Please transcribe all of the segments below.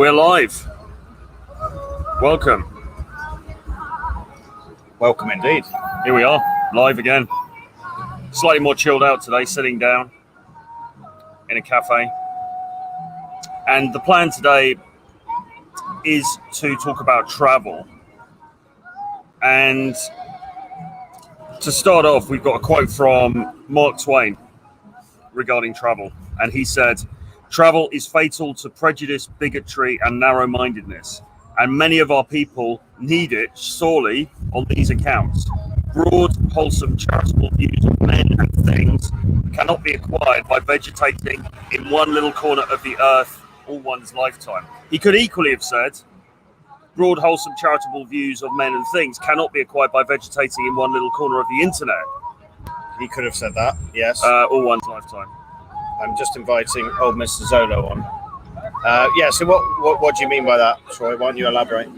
We're live. Welcome. Welcome indeed. Here we are, live again. Slightly more chilled out today, sitting down in a cafe. And the plan today is to talk about travel. And to start off, we've got a quote from Mark Twain regarding travel. And he said, "Travel is fatal to prejudice, bigotry, and narrow-mindedness. And many of our people need it sorely on these accounts. Broad, wholesome, charitable views of men and things cannot be acquired by vegetating in one little corner of the earth all one's lifetime." He could equally have said, broad, wholesome, charitable views of men and things cannot be acquired by vegetating in one little corner of the internet. He could have said that, yes. All one's lifetime. I'm just inviting old Mr. Zolo on. So what do you mean by that, Troy? Why don't you elaborate?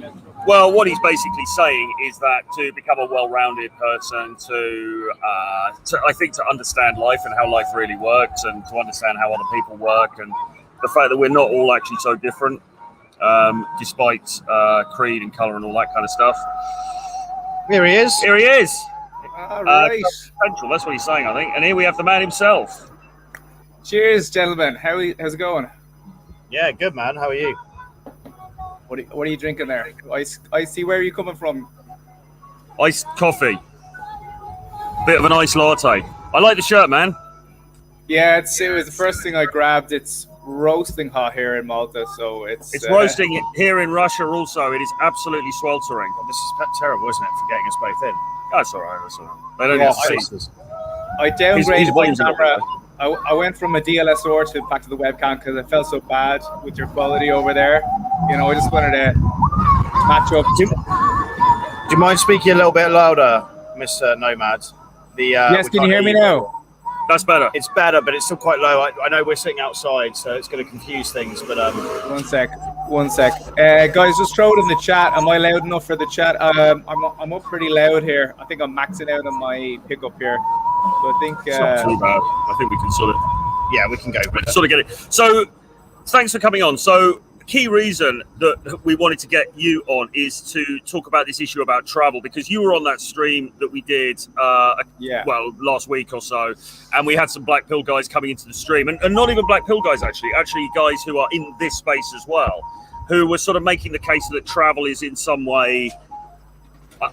Well, what he's basically saying is that to become a well-rounded person, to understand life and how life really works, and to understand how other people work, and the fact that we're not all actually so different, despite creed and colour and all that kind of stuff. Here he is. Here he is. All right. That's what he's saying, I think. And here we have the man himself. Cheers, gentlemen. How's it going? Yeah, good, man. How are you? What are you drinking there? I see. Where are you coming from? Iced coffee. Bit of an iced latte. I like the shirt, man. Yeah, it was the first thing I grabbed. It's roasting hot here in Malta, so it's roasting here in Russia also. It is absolutely sweltering. Well, this is terrible, isn't it, for getting us both in? That's all right. They don't need to see. I downgraded my His camera. I went from a DLSR back to the webcam because I felt so bad with your quality over there. You know, I just wanted to match up. Do you mind speaking a little bit louder, Mr. Nomad? Yes, can you hear me now? That's better. It's better, but it's still quite low. I know we're sitting outside, so it's going to confuse things. But One sec. Guys, just throw it in the chat. Am I loud enough for the chat? I'm up pretty loud here. I think I'm maxing out on my pickup here. So I think it's not too bad. I think we can we can go with it. Sort of get it. So thanks for coming on. So key reason that we wanted to get you on is to talk about this issue about travel, because you were on that stream that we did last week or so, and we had some black pill guys coming into the stream, and not even black pill guys, actually guys who are in this space as well, who were sort of making the case that travel is in some way,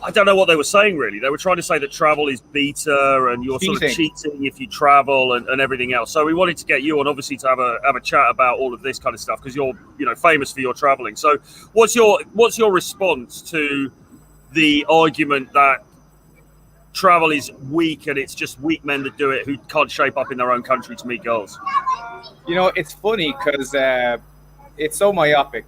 I don't know what they were saying really. They were trying to say that travel is beta and you're sort of cheating if you travel and everything else. So we wanted to get you on, obviously, to have a chat about all of this kind of stuff, because you're famous for your traveling. So what's your response to the argument that travel is weak and it's just weak men that do it who can't shape up in their own country to meet girls? You know, it's funny because it's so myopic.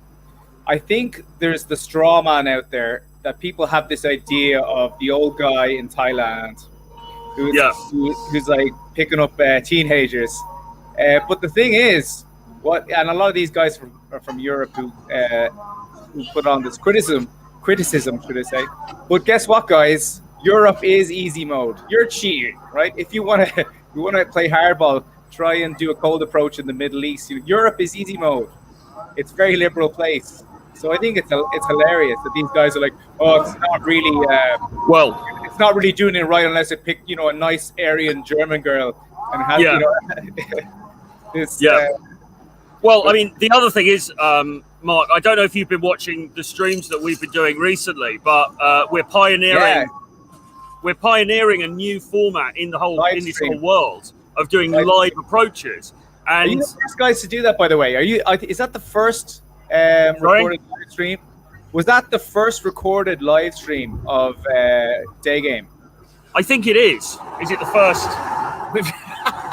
I think there's the straw man out there that people have this idea of the old guy in Thailand who's like picking up teenagers. But the thing is, and a lot of these guys are from Europe who put on this criticism, should I say. But guess what, guys? Europe is easy mode. You're cheating, right? If you want to play hardball, try and do a cold approach in the Middle East. Europe is easy mode. It's a very liberal place. So I think it's hilarious that these guys are like, oh, it's not really it's not really doing it right unless it picked, a nice Aryan German girl and has, Well, I mean, the other thing is, Mark, I don't know if you've been watching the streams that we've been doing recently, but we're pioneering a new format in this whole world of doing live approaches. And are you the first guys to do that, by the way? Is that the first recorded live stream? Was that the first recorded live stream of Day Game? I think it is. Is it the first?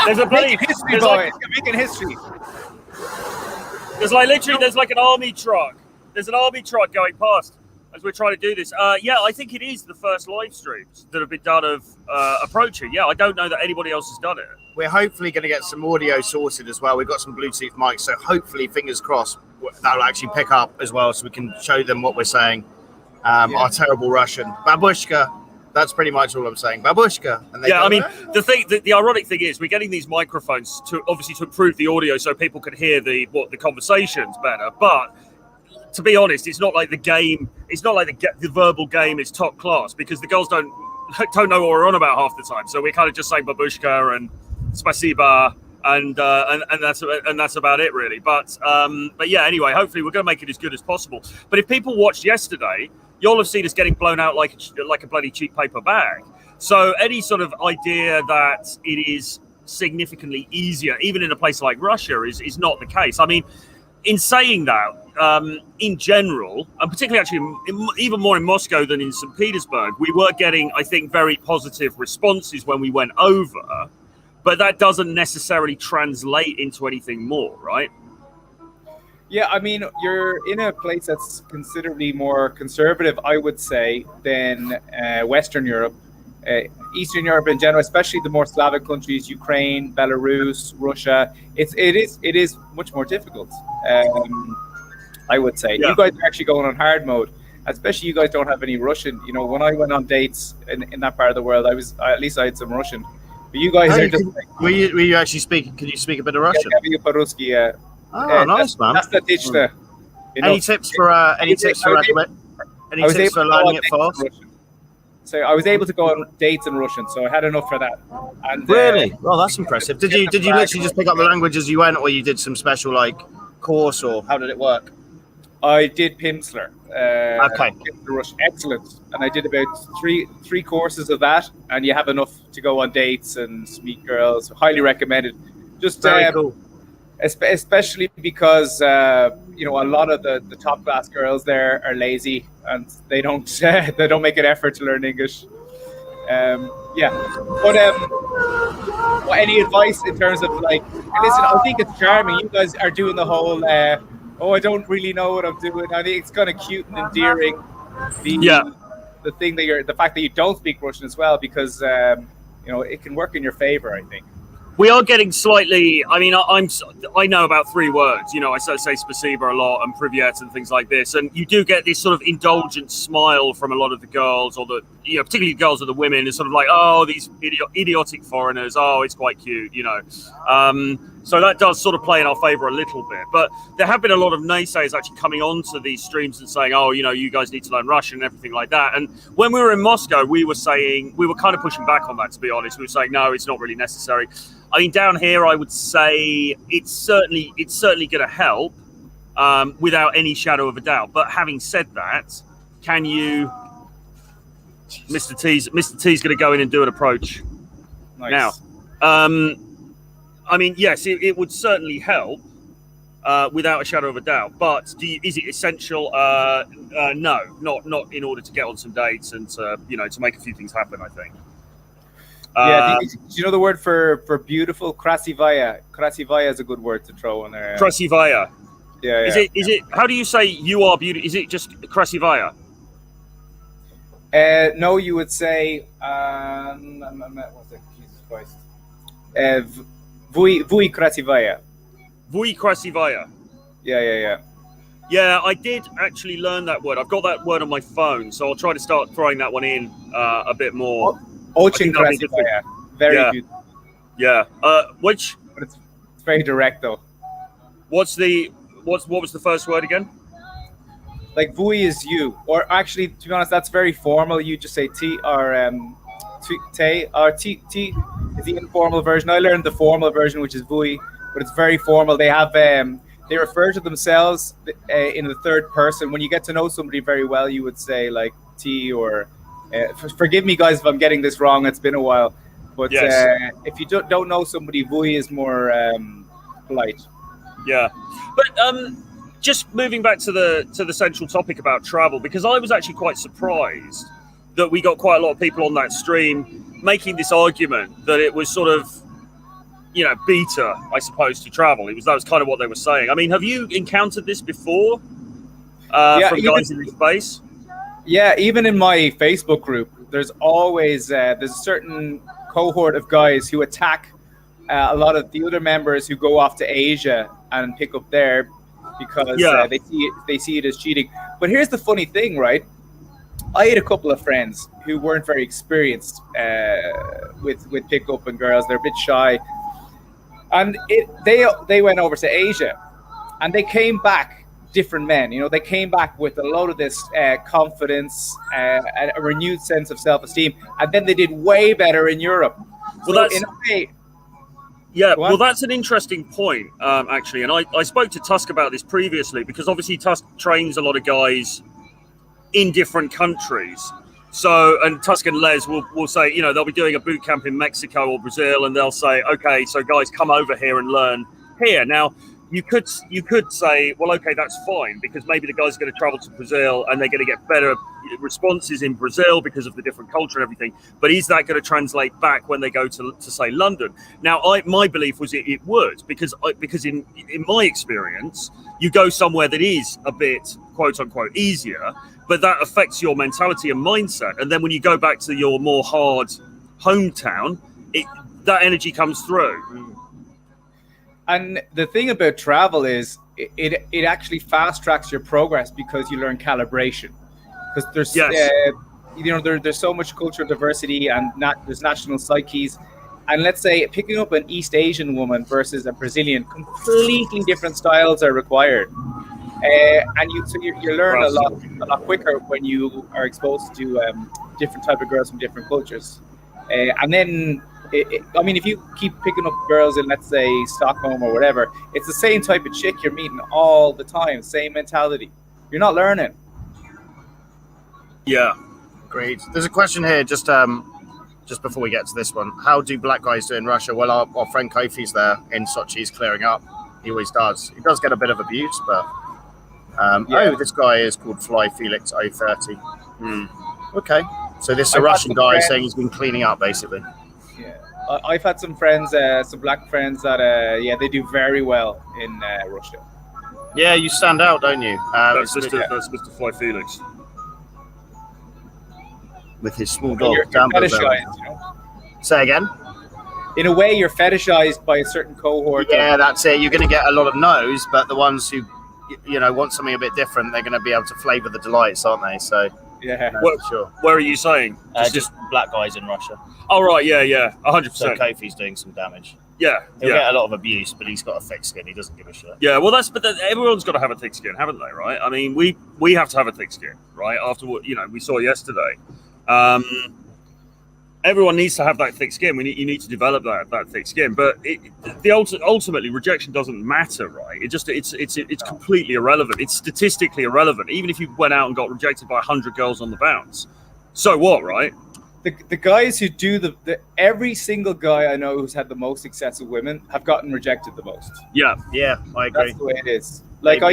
There's a making history, boys. Making history. There's like an army truck. There's an army truck going past as we're trying to do this. I think it is the first live streams that have been done of approaching. Yeah, I don't know that anybody else has done it. We're hopefully going to get some audio sorted as well. We've got some Bluetooth mics, so hopefully, fingers crossed, that'll actually pick up as well, so we can show them what we're saying. Our terrible Russian. Babushka. That's pretty much all I'm saying. Babushka. And the ironic thing is we're getting these microphones to improve the audio so people can hear the conversations better. But to be honest, it's not like the game. It's not like the verbal game is top class, because the girls don't know what we're on about half the time. So we kind of just say babushka and spasiba, and that's about it really. But yeah, anyway, hopefully we're going to make it as good as possible. But if people watched yesterday, you'll have seen us getting blown out like a bloody cheap paper bag. So any sort of idea that it is significantly easier, even in a place like Russia, is not the case. I mean, in saying that, in general, and particularly actually even more in Moscow than in St. Petersburg, we were getting, I think, very positive responses when we went over, but that doesn't necessarily translate into anything more, right? Yeah, I mean, you're in a place that's considerably more conservative, I would say, than Western Europe. Eastern Europe in general, especially the more Slavic countries, Ukraine, Belarus, Russia, it is much more difficult. I would say. Yeah. You guys are actually going on hard mode, especially you guys don't have any Russian. You know, when I went on dates in that part of the world, at least I had some Russian. But you guys are just like, were you actually speaking? Can you speak a bit of Russian? Yeah. Oh, nice, man. That's the ditch there. Any tips for learning it fast? So I was able to go on dates in Russian, so I had enough for that. And really? Well, that's impressive. Did you literally just pick up the language as you went, or you did some special course, or how did it work? I did Pimsleur. Okay. Russian, excellent. And I did about three courses of that, and you have enough to go on dates and meet girls. Highly recommended. Just very cool. Especially because a lot of the top class girls there are lazy and they don't make an effort to learn English. Yeah, but any advice in terms of listen, I think it's charming. You guys are doing the whole I don't really know what I'm doing. I think it's kind of cute and endearing. The thing that the fact that you don't speak Russian as well, because it can work in your favor, I think. We are getting slightly. I mean, I know about 3 words. I say spasiba a lot and privyet and things like this, and you do get this sort of indulgent smile from a lot of the girls, or particularly the girls or the women. It's sort of like, oh, these idiotic foreigners. Oh, it's quite cute, So that does sort of play in our favor a little bit. But there have been a lot of naysayers actually coming onto these streams and saying, oh, you guys need to learn Russian and everything like that. And when we were in Moscow, we were kind of pushing back on that, to be honest. We were saying, no, it's not really necessary. I mean, down here, I would say it's certainly going to help without any shadow of a doubt. But having said that, can you, Mr. T's going to go in and do an approach nice. Now. I mean, yes, it would certainly help without a shadow of a doubt. But is it essential? No, not in order to get on some dates and to make a few things happen, I think. Do you know the word for beautiful? Krasivaya. Krasivaya is a good word to throw in there. Krasivaya. Yeah. Is it? How do you say you are beautiful? Is it just Krasivaya? No, you would say. What's it? Jesus Christ. Vui Krasivaya. Vui Krasivaya. Yeah. Yeah, I did actually learn that word. I've got that word on my phone, so I'll try to start throwing that one in a bit more. Очень красивая. Very beautiful. Yeah. But it's very direct though. What was the first word again? Like vui is you, or actually, to be honest, that's very formal. You just say t or te or t is the informal version. I learned the formal version, which is vui, but it's very formal. They have they refer to themselves in the third person. When you get to know somebody very well, you would say like t or. Forgive me, guys, if I'm getting this wrong. It's been a while, but yes. If you don't know somebody, vui is more polite. Yeah, but just moving back to the central topic about travel, because I was actually quite surprised that we got quite a lot of people on that stream making this argument that it was sort of, beta, I suppose, to travel. That was kind of what they were saying. I mean, have you encountered this before from guys in this space? Yeah, even in my Facebook group, there's always there's a certain cohort of guys who attack a lot of the other members who go off to Asia and pick up there because they see it as cheating. But here's the funny thing, right? I had a couple of friends who weren't very experienced with pickup and girls. They're a bit shy, and they went over to Asia, and they came back different men. You know, they came back with a load of this confidence, a renewed sense of self-esteem, and then they did way better in Europe. Well, so in a way, yeah, well, that's an interesting point, actually. And I spoke to Tusk about this previously, because obviously Tusk trains a lot of guys in different countries. So, and Tusk and Les will say, you know, they'll be doing a boot camp in Mexico or Brazil, and they'll say, okay, so guys, come over here and learn here. Now, you could say, well, okay, that's fine, because maybe the guys are going to travel to Brazil and they're going to get better responses in Brazil because of the different culture and everything. But is that going to translate back when they go to say London? Now, my belief was it would, because in my experience, you go somewhere that is a bit quote unquote easier, but that affects your mentality and mindset. And then when you go back to your more hard hometown, that energy comes through. And the thing about travel is it actually fast tracks your progress, because you learn calibration. Because there's there's so much cultural diversity, and there's national psyches. And let's say picking up an East Asian woman versus a Brazilian, completely different styles are required. And you learn a lot quicker when you are exposed to different type of girls from different cultures. And then, I mean, if you keep picking up girls in, let's say, Stockholm or whatever, it's the same type of chick you're meeting all the time, same mentality. You're not learning. Yeah. Great. There's a question here, just before we get to this one. How do black guys do in Russia? Well, our friend Kofi's there in Sochi. He's clearing up. He always does. He does get a bit of abuse, but... Oh, this guy is called Fly Felix 030. Okay. So this is a Russian guy saying he's been cleaning up, basically. Yeah. I've had some friends, some black friends that, they do very well in Russia. Yeah, you stand out, don't you? That's Mr. Fly Felix. With his small dog. You're fetishized, you know? Say again? In a way, you're fetishized by a certain cohort. Yeah, that's it. You're going to get a lot of no's, but the ones who, want something a bit different, they're going to be able to flavour the delights, aren't they? So, yeah, sure. Where are you saying? Just black guys in Russia. Oh, right, yeah, 100%. So Kofi's doing some damage. Yeah, He'll get a lot of abuse, but he's got a thick skin. He doesn't give a shit. Yeah, well, everyone's got to have a thick skin, haven't they? Right? I mean, we have to have a thick skin, right? After what we saw yesterday, everyone needs to have that thick skin. You need to develop that thick skin. But ultimately, rejection doesn't matter, right? It's completely irrelevant. It's statistically irrelevant. Even if you went out and got rejected by 100 girls on the bounce, so what, right? The guys who do every single guy I know who's had the most success with women have gotten rejected the most. Yeah, I agree. That's the way it is. Like I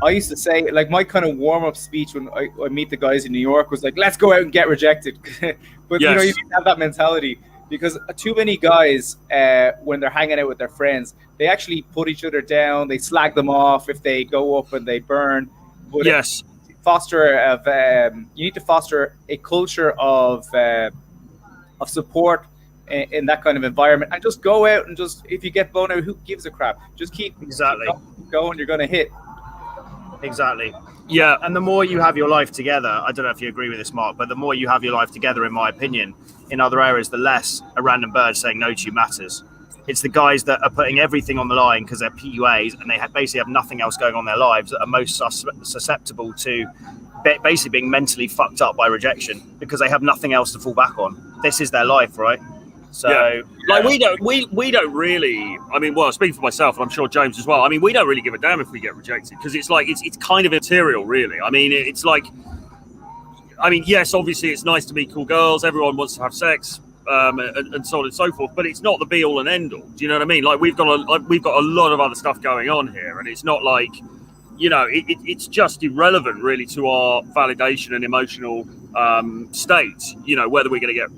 used to say, like my kind of warm-up speech when I meet the guys in New York was like, let's go out and get rejected. But you need to have that mentality, because too many guys, when they're hanging out with their friends, they actually put each other down. They slag them off if they go up and they burn. But yes. You need to foster a culture of support in that kind of environment, and just go out and if you get blown out, who gives a crap? Just keep going. You're going to hit. Exactly. Yeah. And the more you have your life together, I don't know if you agree with this, Mark, but the more you have your life together, in my opinion, in other areas, the less a random bird saying no to you matters. It's the guys that are putting everything on the line because they're PUAs and they basically have nothing else going on in their lives that are most susceptible to basically being mentally fucked up by rejection, because they have nothing else to fall back on. This is their life, right? So, we don't really. I mean, well, speaking for myself, and I'm sure James as well. I mean, we don't really give a damn if we get rejected, because it's like it's kind of immaterial, really. I mean, it's like, yes, obviously, it's nice to meet cool girls. Everyone wants to have sex, and so on and so forth. But it's not the be all and end all. Do you know what I mean? Like we've got a lot of other stuff going on here, and it's not like, it's just irrelevant really to our validation and emotional state, whether we're going to get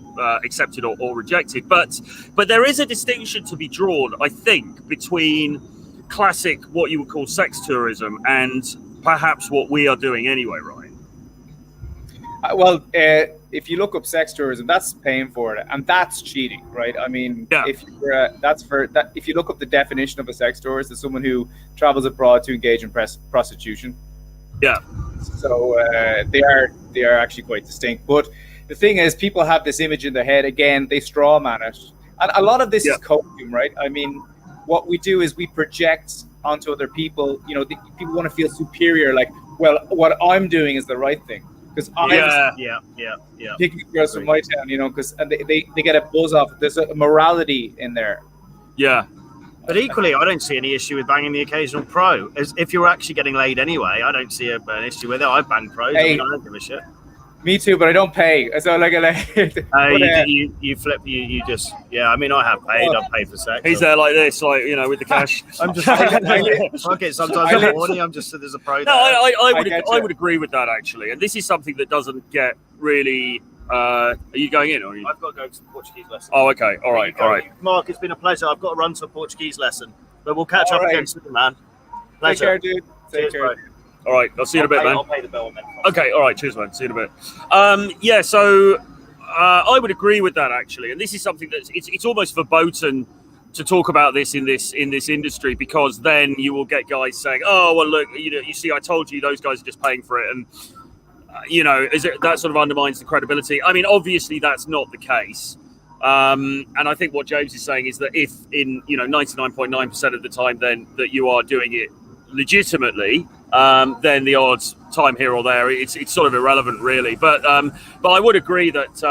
accepted or rejected. But there is a distinction to be drawn, I think, between classic, what you would call sex tourism, and perhaps what we are doing anyway, right? If you look up sex tourism, that's paying for it, and that's cheating, right? I mean, if you look up the definition of a sex tourist, it's someone who travels abroad to engage in prostitution. Yeah. So they are actually quite distinct. But the thing is, people have this image in their head. Again, they straw man it, and a lot of this is copium, right? I mean, what we do is we project onto other people. You know, people want to feel superior. Like, well, what I'm doing is the right thing because I'm picking girls from my town. You know, because they get a buzz off. There's a morality in there. Yeah. But equally, I don't see any issue with banging the occasional pro. As if you're actually getting laid anyway, I don't see an issue with it. I bang pros. Hey, I don't give a shit. Me too, but I don't pay. So You flip. You just. Yeah, I mean, I have paid. I've paid for sex. He's there like this, like, you know, with the cash. I'm just. Fuck it. Sometimes I'm horny. I'm just. There's a pro. No, I would agree with that actually, and this is something that doesn't get really. Are you going in, or are you? I've got to go to some Portuguese lesson. Oh, okay. All right. Mark, it's been a pleasure. I've got to run to a Portuguese lesson, but we'll catch up again soon, man. Take care, dude. Take care. All right. I'll see you in a bit, man. I'll pay the bill, man. Okay. All right. Cheers, man. See you in a bit. Yeah. So I would agree with that actually, and this is something that's it's almost verboten to talk about this in this industry, because then you will get guys saying, "Oh, well, look, you see, I told you, those guys are just paying for it," and that sort of undermines the credibility. I mean, obviously that's not the case. And I think what James is saying is that if in 99.9% of the time then that you are doing it legitimately, then the odds time here or there, it's sort of irrelevant really. But I would agree that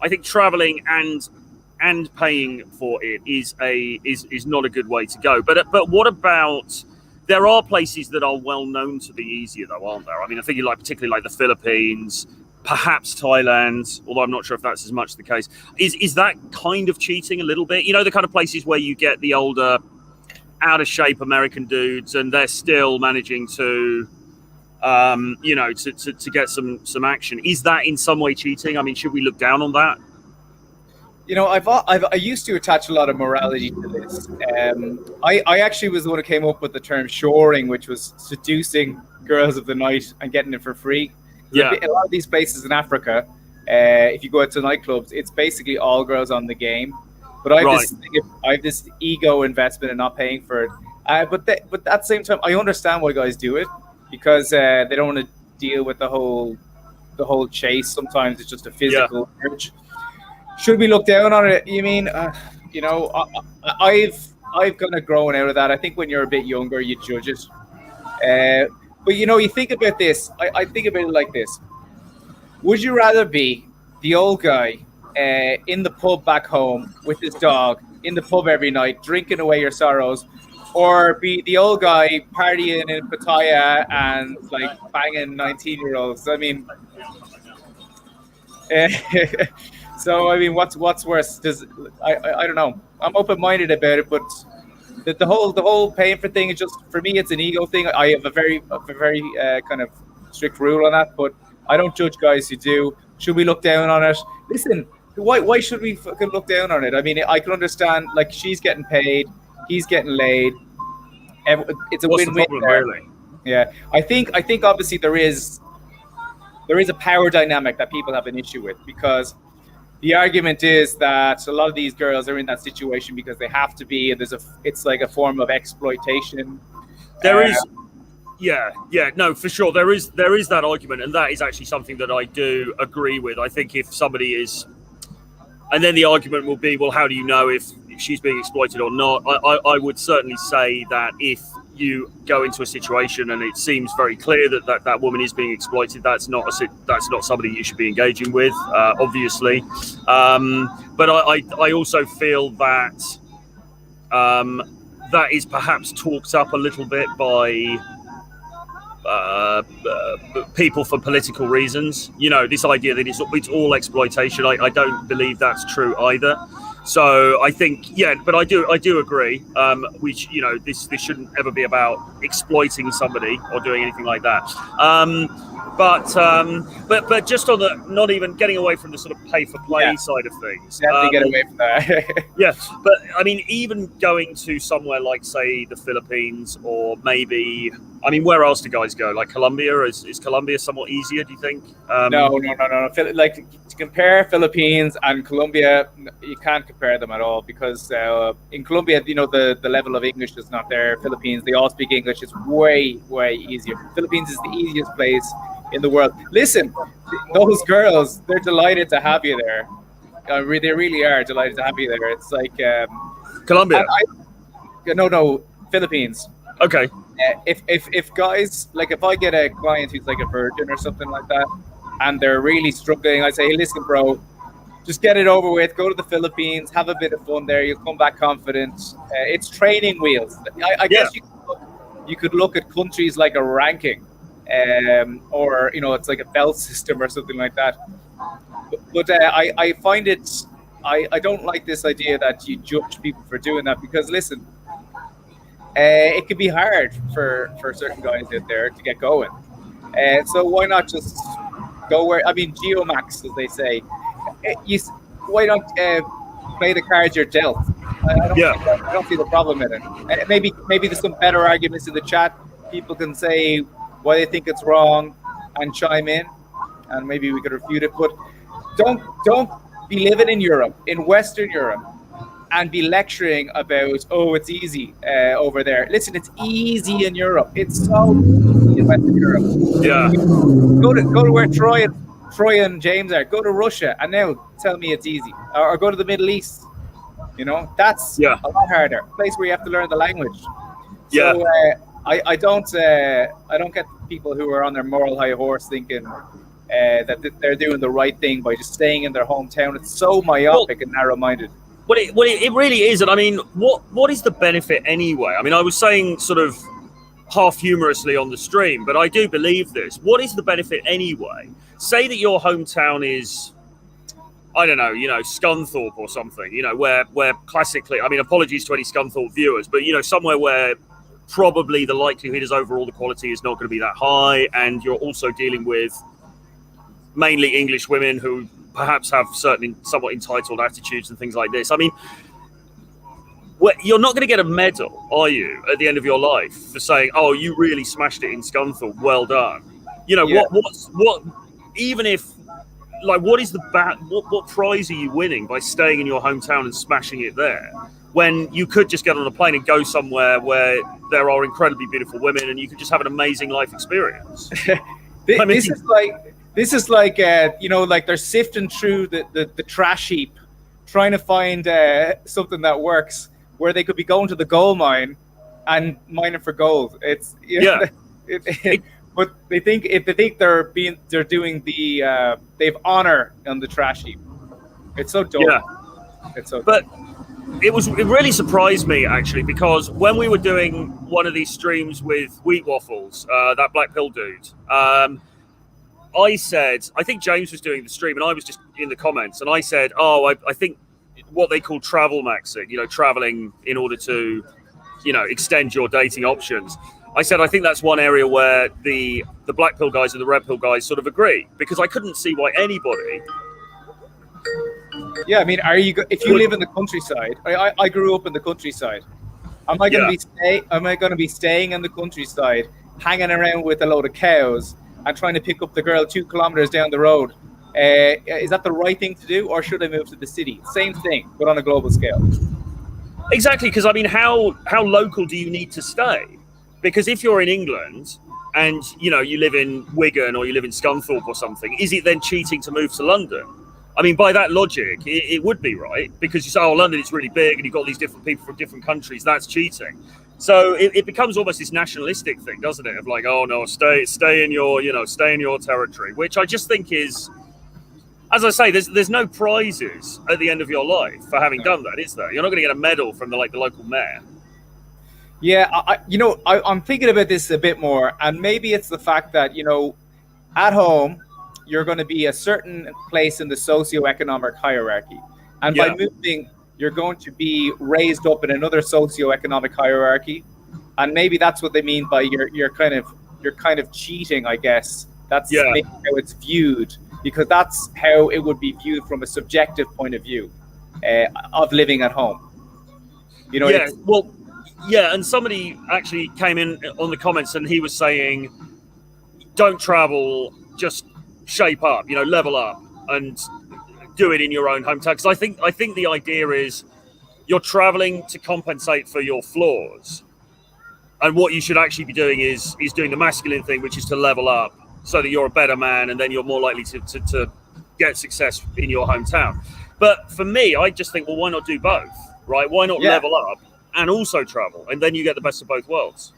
I think traveling and paying for it is not a good way to go. But what about? There are places that are well known to be easier, though, aren't there? I mean, I think particularly like the Philippines, perhaps Thailand, although I'm not sure if that's as much the case. Is that kind of cheating a little bit? You know, the kind of places where you get the older, out of shape American dudes, and they're still managing to, to get some action. Is that in some way cheating? I mean, should we look down on that? You know, I used to attach a lot of morality to this. I actually was the one who came up with the term shoring, which was seducing girls of the night and getting it for free. Yeah. A lot of these places in Africa, if you go to nightclubs, it's basically all girls on the game. But I have this ego investment in not paying for it. But at the same time, I understand why guys do it, because they don't want to deal with the whole chase. Sometimes it's just a physical urge. Should we look down on it? You mean, I've kind of grown out of that. I think when you're a bit younger, you judge it. But you think about this. I think about it like this: would you rather be the old guy in the pub back home with his dog in the pub every night, drinking away your sorrows, or be the old guy partying in Pattaya and like banging 19-year-olds? I mean. So I mean, what's worse? I don't know. I'm open-minded about it, but the whole paying for thing is just, for me, it's an ego thing. I have a very kind of strict rule on that, but I don't judge guys who do. Should we look down on it? Listen, why should we fucking look down on it? I mean, I can understand, like, she's getting paid, he's getting laid. It's a win-win there. Really? Yeah, I think obviously there is a power dynamic that people have an issue with, because the argument is that a lot of these girls are in that situation because they have to be, and it's like a form of exploitation. There is, no, for sure. There is that argument, and that is actually something that I do agree with. I think if somebody is, and then the argument will be, well, how do you know if she's being exploited or not? I would certainly say that if you go into a situation and it seems very clear that woman is being exploited, that's not somebody you should be engaging with, obviously. But I also feel that that is perhaps talked up a little bit by people for political reasons. This idea that it's all exploitation. I don't believe that's true either. So I think, but I do agree. This shouldn't ever be about exploiting somebody or doing anything like that. But just on the, not even getting away from the sort of pay for play side of things. Definitely get away from that. Yes, but I mean, even going to somewhere like, say, the Philippines, or maybe, I mean, where else do guys go? Like Colombia? Is Colombia somewhat easier, do you think? No. Like, to compare Philippines and Colombia, you can't compare them at all, because in Colombia, the level of English is not there. Philippines, they all speak English. It's way, way easier. Philippines is the easiest place in the world. Listen, those girls, they're delighted to have you there. They really are delighted to have you there. It's like Colombia. No, Philippines. Okay. If guys, like if I get a client who's like a virgin or something like that, and they're really struggling, I say, hey, listen, bro, just get it over with. Go to the Philippines, have a bit of fun there. You'll come back confident. It's training wheels. I guess you could look at countries like a ranking, or it's like a belt system or something like that. But I find it. I don't like this idea that you judge people for doing that, because listen, it can be hard for certain guys out there to get going. So why not just go where? I mean, Geomax, as they say. Why not play the cards you're dealt? I don't see the problem in it. Maybe there's some better arguments in the chat. People can say why they think it's wrong and chime in, and maybe we could refute it. But don't be living in Europe, in Western Europe, and be lecturing about, oh, it's easy over there. Listen, it's easy in Europe. It's so easy in Western Europe. Yeah. Go to where Troy and James are. Go to Russia and now tell me it's easy. Or go to the Middle East. That's a lot harder. A place where you have to learn the language. Yeah. So I don't get people who are on their moral high horse thinking that they're doing the right thing by just staying in their hometown. It's so myopic and narrow-minded. Well, it really is. And I mean, what is the benefit anyway? I mean, I was saying sort of half humorously on the stream, but I do believe this. What is the benefit anyway? Say that your hometown is, I don't know, Scunthorpe or something, where classically, I mean, apologies to any Scunthorpe viewers, but, somewhere where probably the likelihood is overall the quality is not going to be that high. And you're also dealing with mainly English women who perhaps have certain somewhat entitled attitudes and things like this. I mean, you're not going to get a medal, are you, at the end of your life for saying, oh, you really smashed it in Scunthorpe, well done. What even if, like, what is what prize are you winning by staying in your hometown and smashing it there, when you could just get on a plane and go somewhere where there are incredibly beautiful women and you could just have an amazing life experience? This is like like they're sifting through the trash heap, trying to find something that works, where they could be going to the gold mine and mining for gold. It's but they think they're doing they've honor on the trash heap. It's so dumb. Yeah. It's so. But it really surprised me actually, because when we were doing one of these streams with Wheat Waffles, that Black Pill dude, I said, I think James was doing the stream and I was just in the comments, and I said, I think what they call travel maxing, traveling in order to, extend your dating options. I said, I think that's one area where the Black Pill guys and the Red Pill guys sort of agree, because I couldn't see why anybody. Yeah, I mean, if you live in the countryside, I grew up in the countryside. Am I going to be staying in the countryside, hanging around with a load of cows and trying to pick up the girl 2 kilometers down the road? Is that the right thing to do, or should I move to the city? Same thing, but on a global scale. Exactly, because I mean, how local do you need to stay? Because if you're in England and you live in Wigan or you live in Scunthorpe or something, is it then cheating to move to London? I mean, by that logic, it would be, right? Because you say, oh, London is really big and you've got these different people from different countries. That's cheating. So it becomes almost this nationalistic thing, doesn't it? Of like, oh no, stay in your territory, which I just think is, as I say, there's no prizes at the end of your life for having done that, is there? You're not going to get a medal from the local mayor. Yeah, I'm thinking about this a bit more, and maybe it's the fact that at home you're going to be a certain place in the socioeconomic hierarchy, and by moving, you're going to be raised up in another socioeconomic hierarchy, and maybe that's what they mean by you're kind of cheating, I guess. That's maybe how it's viewed, because that's how it would be viewed from a subjective point of view of living at home. Yeah, and somebody actually came in on the comments and he was saying, don't travel, just shape up, level up and do it in your own hometown. Because I think the idea is you're traveling to compensate for your flaws. And what you should actually be doing is doing the masculine thing, which is to level up so that you're a better man and then you're more likely to get success in your hometown. But for me, I just think, well, why not do both, right? Why not level up and also travel, and then you get the best of both worlds?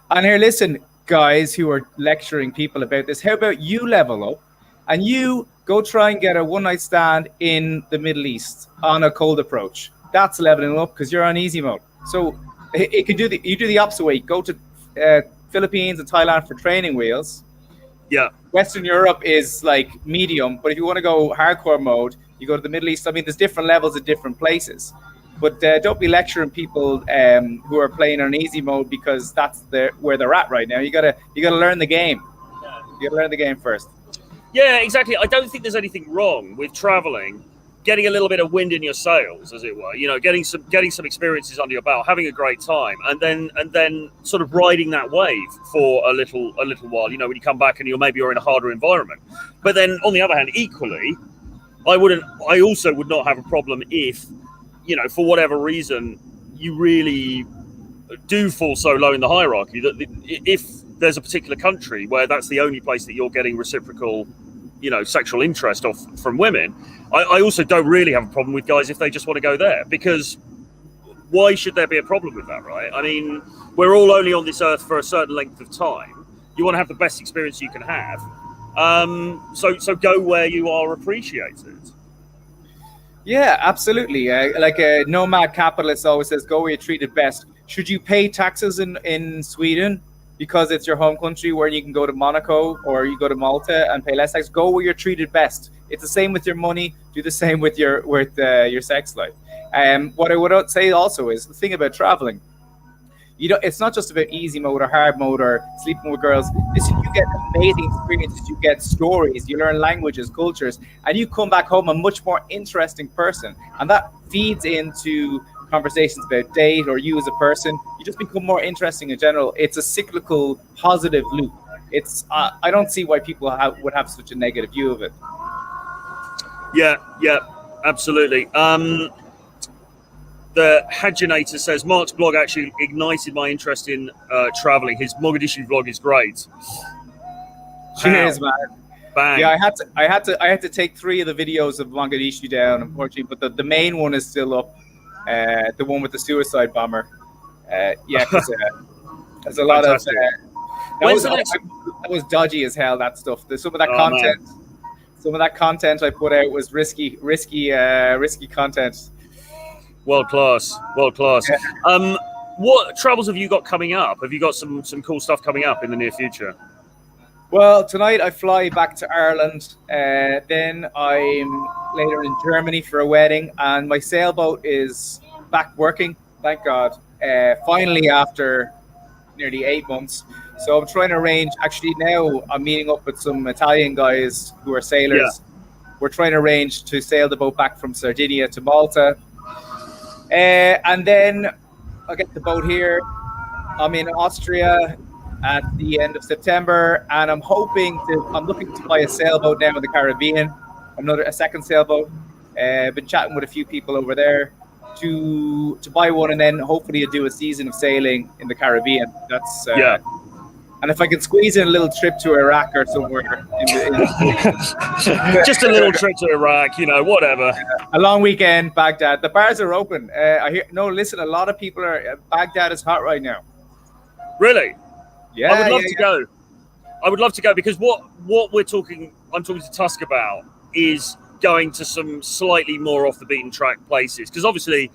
And here, listen, guys who are lecturing people about this, how about you level up and you go try and get a one-night stand in the Middle East on a cold approach? That's leveling up because you're on easy mode. So you do the opposite way. Go to Philippines and Thailand for training wheels. Yeah. Western Europe is like medium, but if you want to go hardcore mode, you go to the Middle East. I mean, there's different levels at different places. But don't be lecturing people who are playing on easy mode because that's where they're at right now. You gotta learn the game. You gotta learn the game first. Yeah, exactly. I don't think there's anything wrong with traveling, getting a little bit of wind in your sails, as it were. You know, getting some experiences under your belt, having a great time, and then sort of riding that wave for a little while. You know, when you come back and you're in a harder environment. But then on the other hand, equally, I also would not have a problem if, you know, for whatever reason, you really do fall so low in the hierarchy that if there's a particular country where that's the only place that you're getting reciprocal, you know, sexual interest from women, I also don't really have a problem with guys if they just want to go there, because why should there be a problem with that, right? I mean, we're all only on this earth for a certain length of time. You want to have the best experience you can have. So go where you are appreciated. Yeah, absolutely. Like a nomad capitalist always says, go where you're treated best. Should you pay taxes in Sweden because it's your home country, where you can go to Monaco or you go to Malta and pay less tax? Go where you're treated best. It's the same with your money. Do the same with your sex life. What I would say also is the thing about traveling. It's not just about easy mode or hard mode or sleeping with girls. Listen, you get amazing experiences. You get stories. You learn languages, cultures, and you come back home a much more interesting person. And that feeds into conversations about date or you as a person. You just become more interesting in general. It's a cyclical positive loop. It's I don't see why people would have such a negative view of it. Yeah, absolutely. The Hajinator says Mark's blog actually ignited my interest in traveling. His Mogadishu vlog is great. Cheers, man. Bang. Yeah, I had to take 3 of the videos of Mogadishu down, unfortunately, but the main one is still up. The one with the suicide bomber. Because there's a lot Fantastic. of that was dodgy as hell. That stuff. Some of that content. Man. Some of that content I put out was risky content. World class. Yeah. What travels have you got coming up? Have you got some cool stuff coming up in the near future? Well, tonight I fly back to Ireland. Then I'm later in Germany for a wedding, and my sailboat is back working. Thank God. Finally, after nearly 8 months. So I'm trying to arrange. Actually, now I'm meeting up with some Italian guys who are sailors. Yeah. We're trying to arrange to sail the boat back from Sardinia to Malta. And then I'll get the boat here. I'm in Austria at the end of September, and I'm looking to buy a sailboat now in the Caribbean, a second sailboat. Been chatting with a few people over there to buy one, and then hopefully do a season of sailing in the Caribbean. That's And if I can squeeze in a little trip to Iraq or somewhere, just a little trip to Iraq, whatever. A long weekend, Baghdad. The bars are open. Listen, a lot of people are. Baghdad is hot right now. Really? Yeah. I would love to go. I would love to go, because what I'm talking to Tusk about is going to some slightly more off the beaten track places, because obviously,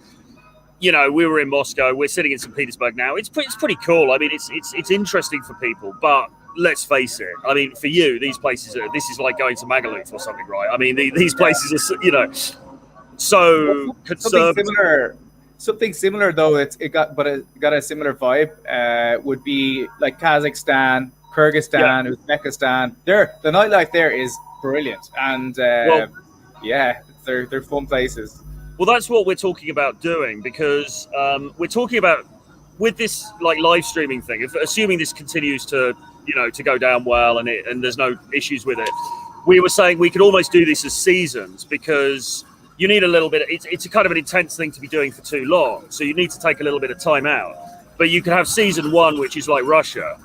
we were in Moscow. We're sitting in St. Petersburg now. It's pretty cool. I mean, it's interesting for people, but let's face it. I mean, for you, these places this is like going to Magaluf or something, right? I mean, these places are, so conservative. Something similar though. It got a similar vibe. Would be like Kazakhstan, Kyrgyzstan, Uzbekistan. The nightlife there is brilliant, and they're fun places. Well, that's what we're talking about doing, because we're talking about, with this like live streaming thing, assuming this continues to go down well and there's no issues with it, we were saying we could almost do this as seasons, because you need a little bit. It's a kind of an intense thing to be doing for too long, so you need to take a little bit of time out. But you could have season 1, which is like Russia,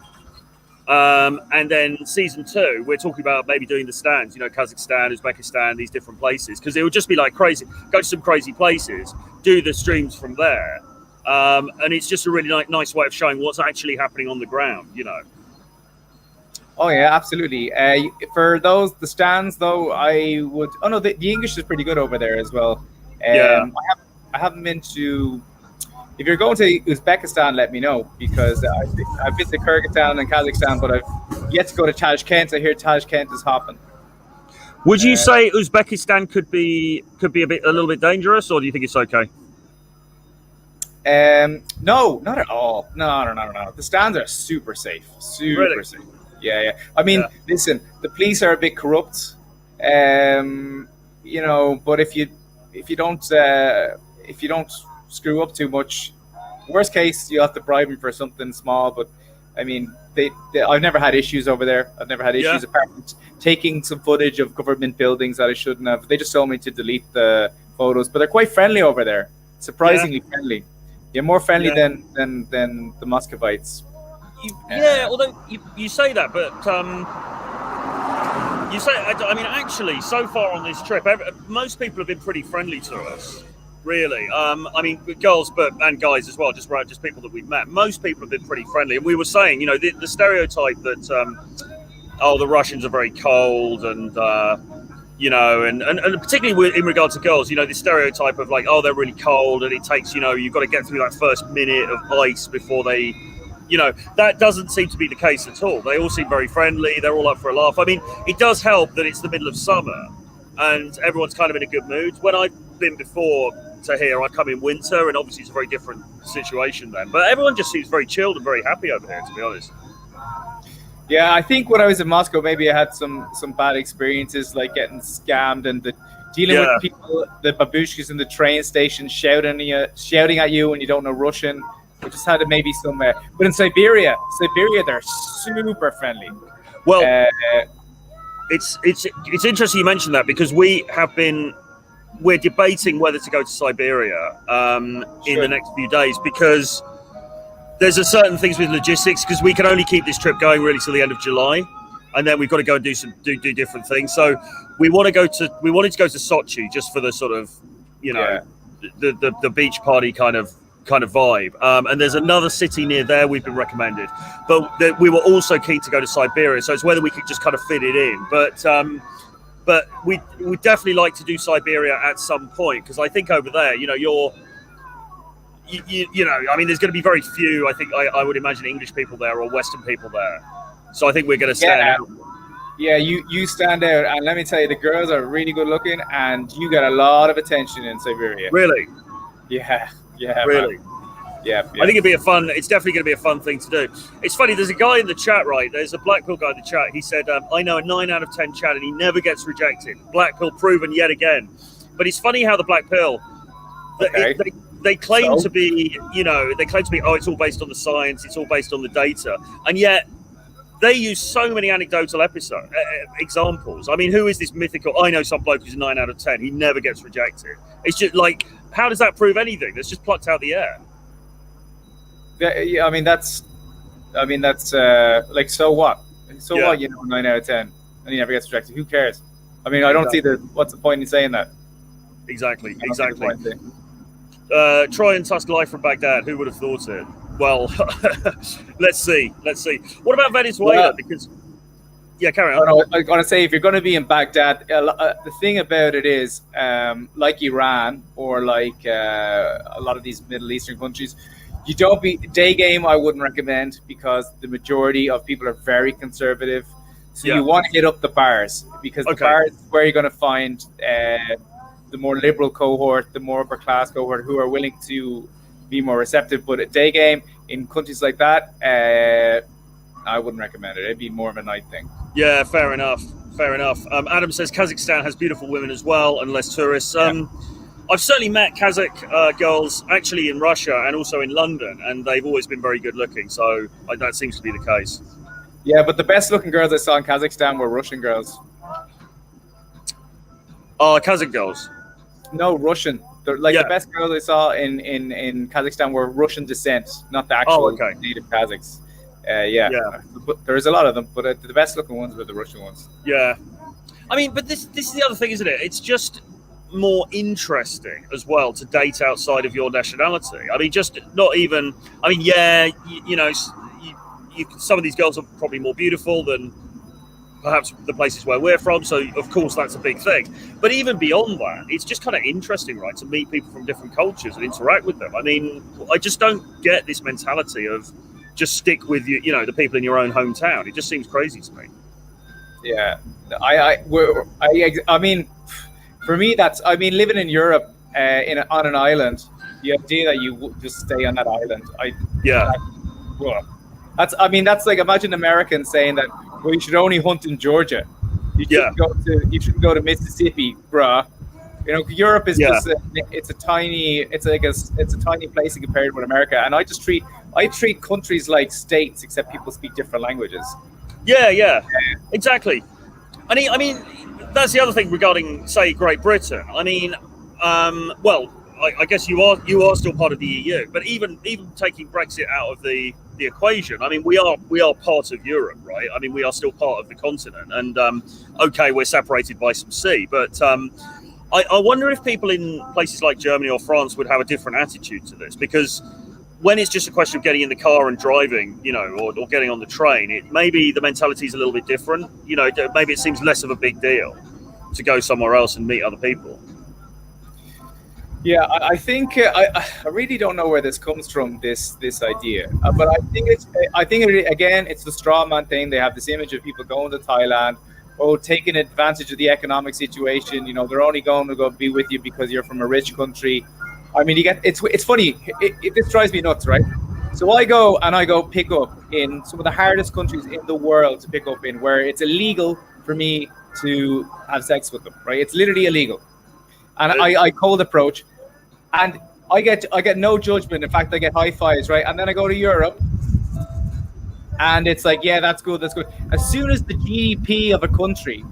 and then season 2, we're talking about maybe doing the stands, Kazakhstan, Uzbekistan, these different places, because it would just be like crazy. Go to some crazy places, do the streams from there, and it's just a really nice way of showing what's actually happening on the ground. Oh yeah, absolutely. For the stands though, I would. Oh no, the English is pretty good over there as well. I haven't been to. If you're going to Uzbekistan, let me know, because I've been to Kyrgyzstan and Kazakhstan, but I've yet to go to Tashkent. I hear Tashkent is hopping. Would you say Uzbekistan could be a little bit dangerous, or do you think it's okay? No, not at all. No. The stands are super safe. Super safe. Yeah. I mean, listen, the police are a bit corrupt, but if you don't screw up too much, worst case you have to bribe them for something small. But I mean, I've never had issues over there. I've never had issues apart from taking some footage of government buildings that I shouldn't have. They just told me to delete the photos, but they're quite friendly over there. Surprisingly friendly. Yeah, more friendly than the Muscovites. Although you say that, but actually, so far on this trip, most people have been pretty friendly to us. Really, I mean, girls, and guys as well. Just people that we've met. Most people have been pretty friendly, and we were saying, the stereotype that the Russians are very cold, and and particularly in regard to girls, the stereotype of like, they're really cold, and it takes, you've got to get through that first minute of ice before they. That doesn't seem to be the case at all. They all seem very friendly. They're all up for a laugh. I mean, it does help that it's the middle of summer and everyone's kind of in a good mood. When I've been before to here, I come in winter, and obviously it's a very different situation then. But everyone just seems very chilled and very happy over here, to be honest. Yeah, I think when I was in Moscow, maybe I had some bad experiences, like getting scammed and dealing with people, the babushkas in the train station shouting at you when you don't know Russian. We just had maybe somewhere, but in Siberia, they're super friendly. Well, it's interesting you mentioned that, because we're debating whether to go to Siberia in the next few days, because there's a certain things with logistics, because we can only keep this trip going really till the end of July, and then we've got to go and do different things. So we wanted to go to Sochi just for the sort of the beach party kind of vibe, and there's another city near there we've been recommended, but we were also keen to go to Siberia, so it's whether we could just kind of fit it in, but we definitely like to do Siberia at some point, because I think over there, I mean, there's going to be very few, I would imagine, English people there or Western people there, so I think we're going to stand out. Yeah, you stand out, and let me tell you, the girls are really good looking, and you get a lot of attention in Siberia. Really? Yeah, really. Man. Yeah. I think it's definitely going to be a fun thing to do. It's funny, there's a guy in the chat, right? There's a Black Pill guy in the chat. He said, I know a 9 out of 10 chat, and he never gets rejected. Black Pill proven yet again. But it's funny how the Black Pill, they claim to be, it's all based on the science, it's all based on the data. And yet they use so many anecdotal examples. I mean, who is this mythical? I know some bloke who's a 9 out of 10. He never gets rejected. It's just like, how does that prove anything? That's just plucked out the air. Yeah, I mean that's like, so what? So what? 9 out of 10, and he never gets rejected. Who cares? I mean, I don't see what's the point in saying that? Exactly. Troy and Tusk live from Baghdad. Who would have thought it? Well, let's see. What about Venezuela? Because carry on. I was going to say, if you're going to be in Baghdad, the thing about it is, like Iran or like a lot of these Middle Eastern countries, you don't be day game. I wouldn't recommend, because the majority of people are very conservative. So you want to hit up the bars, because the bars is where you're going to find the more liberal cohort, the more upper class cohort, who are willing to be more receptive. But a day game in countries like that, I wouldn't recommend it. It'd be more of a night thing. Yeah, fair enough. Adam says Kazakhstan has beautiful women as well, and less tourists. I've certainly met Kazakh girls actually in Russia and also in London, and they've always been very good looking. So that seems to be the case. Yeah, but the best looking girls I saw in Kazakhstan were Russian girls. Kazakh girls? No, Russian. The best girls I saw in Kazakhstan were Russian descent, not the actual native Kazakhs. But there's a lot of them, but the best looking ones were the Russian ones. Yeah. I mean, but this is the other thing, isn't it? It's just, more interesting as well to date outside of your nationality? I mean, just not even. I mean, yeah, some of these girls are probably more beautiful than perhaps the places where we're from, so of course that's a big thing. But even beyond that, it's just kind of interesting, right, to meet people from different cultures and interact with them. I mean, I just don't get this mentality of just stick with the people in your own hometown. It just seems crazy to me. Yeah, I mean, for me, living in Europe on an island, the idea that you just stay on that island, that's like, imagine Americans saying that, well, you should only hunt in Georgia. You shouldn't go to Mississippi, bruh. Europe is just it's a tiny place in comparison with America, and I treat countries like states, except people speak different languages. Yeah, exactly. I mean, that's the other thing regarding, say, Great Britain. I mean, I guess you are still part of the EU, but even taking Brexit out of the equation, I mean, we are part of Europe, right? I mean, we are still part of the continent, and okay, we're separated by some sea, but I wonder if people in places like Germany or France would have a different attitude to this, because when it's just a question of getting in the car and driving, or getting on the train, maybe the mentality is a little bit different. Maybe it seems less of a big deal to go somewhere else and meet other people. Yeah, I think I really don't know where this comes from, this idea, but I think it's the straw man thing. They have this image of people going to Thailand, taking advantage of the economic situation. They're only going to go be with you because you're from a rich country. I mean, it's funny. This drives me nuts, right? So I go pick up in some of the hardest countries in the world to pick up in, where it's illegal for me to have sex with them, right? It's literally illegal. And I cold approach, and I get no judgment. In fact, I get high fives, right? And then I go to Europe, and it's like, yeah, that's good. As soon as the GDP of a country,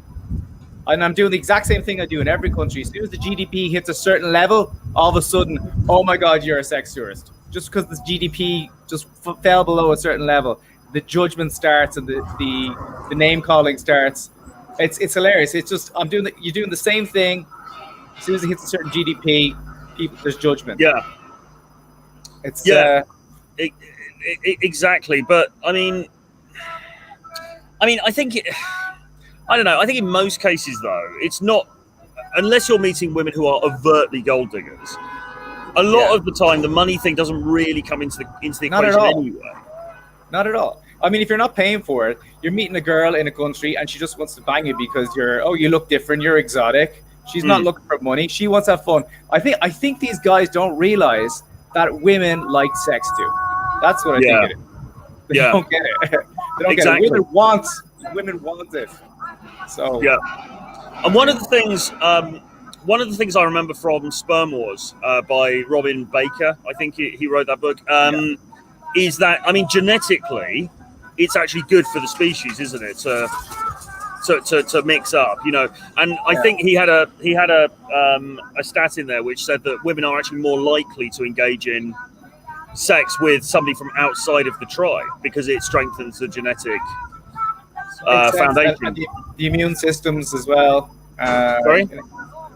and I'm doing the exact same thing I do in every country, as soon as the GDP hits a certain level, all of a sudden, oh my God, you're a sex tourist. Just because the GDP just fell below a certain level, the judgment starts and the name calling starts. It's hilarious. It's just you're doing the same thing. As soon as it hits a certain GDP, there's judgment. Yeah. Exactly. But I mean, I think I don't know. I think in most cases, though, it's not, unless you're meeting women who are overtly gold diggers. A lot of the time, the money thing doesn't really come into the equation anyway. Not at all. I mean, if you're not paying for it, you're meeting a girl in a country and she just wants to bang you because you look different, you're exotic. She's not looking for money. She wants to have fun. I think these guys don't realize that women like sex too. That's what I think it is. They don't get it. They don't get it. Women want it. So and one of the things I remember from Sperm Wars by Robin Baker, I think he wrote that book, is that, I mean, genetically, it's actually good for the species, isn't it? To mix up, and I think he had a stat in there which said that women are actually more likely to engage in sex with somebody from outside of the tribe because it strengthens the genetic foundation. The immune systems as well. Sorry?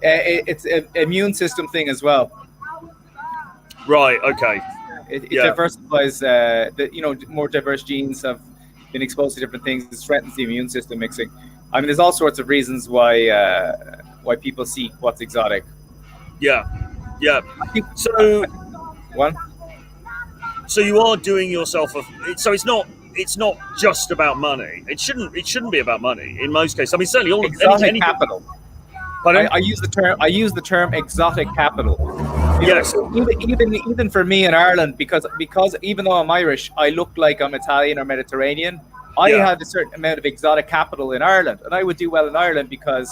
It's an immune system thing as well. Right. Okay. It diversifies. More diverse genes have been exposed to different things. It strengthens the immune system mixing. I mean, there's all sorts of reasons why people seek what's exotic. Yeah. So you are doing yourself so it's not just about money. It shouldn't be about money in most cases. I mean, certainly exotic capital. I use the term exotic capital. Yes. Even for me in Ireland, because even though I'm Irish, I look like I'm Italian or Mediterranean. I have a certain amount of exotic capital in Ireland, and I would do well in Ireland because